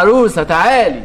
عروسة تعالي.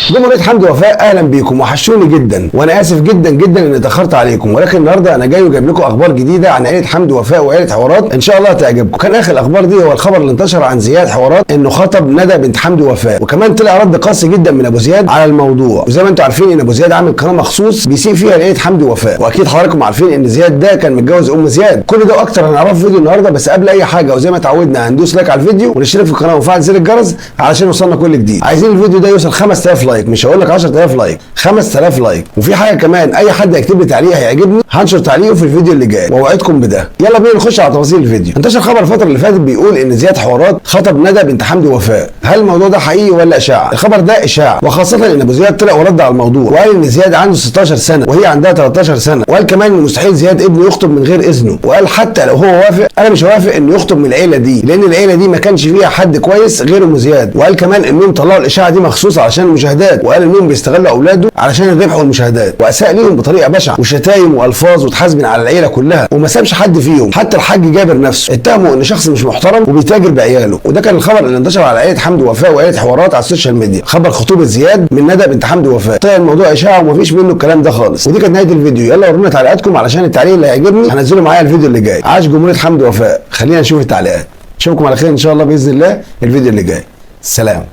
جمهورية حمدي ووفاء، اهلا بيكم، وحشوني جدا وانا اسف جدا جدا اني اتاخرت عليكم، ولكن النهارده انا جاي وجايب لكم اخبار جديده عن عيله حمدي ووفاء وعيله حوارات ان شاء الله هتعجبكم. كان اخر الاخبار دي هو الخبر اللي انتشر عن زياد حوارات انه خطب ندى بنت حمدي ووفاء، وكمان طلع رد قاسي جدا من ابو زياد على الموضوع. وزي ما انتم عارفين ان ابو زياد عامل قناه مخصوص بيسيء فيها لعيله حمدي ووفاء، واكيد حضراتكم عارفين ان زياد ده كان متجوز ام زياد. كل ده واكتر هنعرفه في فيديو النهارده، بس قبل اي حاجه وزي ما اتعودنا هندوس لايك على الفيديو ونشترك في القناه ونفعل زر الجرس علشان يوصلنا كل جديد. عايزين الفيديو ده يوصل 5000 لايك، مش هقول لك 10000 لايك، 5000 لايك. وفي حاجه كمان، اي حد هيكتب لي تعليق هيعجبني هنشر تعليقه في الفيديو اللي جاي، واوعدكم بده. يلا بينا نخش على تفاصيل الفيديو. انتشر خبر الفتره اللي فاتت بيقول ان زياد حوارات خطب ندى بنت حمدي ووفاء. هل الموضوع ده حقيقي ولا اشاعه؟ الخبر ده اشاعه، وخاصه ان ابو زياد طلع ورد على الموضوع وقال ان زياد عنده 16 سنه وهي عندها 13 سنه، وقال كمان ان مستحيل زياد ابنه يخطب من غير اذنه، وقال حتى لو هو وافق انا مش هوافق انه يخطب من العيله دي، لان العيله دي ما كانش فيها حد كويس غير ام زياد. وقال كمان انهم طلعوا الاشاعه دي مخصوص علشان المشاهدات، وقال انهم بيستغلوا اولاده علشان الربح والمشاهدات، واساء ليهم بطريقه بشعه وشتايم والفاظ وتحاسبن على العيله كلها، وما سابش حد فيهم. حتى الحاج جابر نفسه اتهموا ان شخص مش محترم وبيتاجر بعياله. وده كان الخبر اللي انتشر على عيله حمدي ووفاء وعيله حوارات على السوشيال ميديا، خبر خطوبه زياد من ندى بنت حمدي ووفاء. طلع الموضوع اشاعه ومفيش منه الكلام ده خالص. ودي كانت نهايه الفيديو. يلا ورونا تعليقاتكم علشان التعليق اللي هيعجبني هنزله معايا الفيديو اللي جاي. عاش جمهوريه حمدي ووفاء. خلينا نشوف التعليقات. اشوفكم على خير ان شاء الله باذن الله الفيديو اللي جاي. سلام.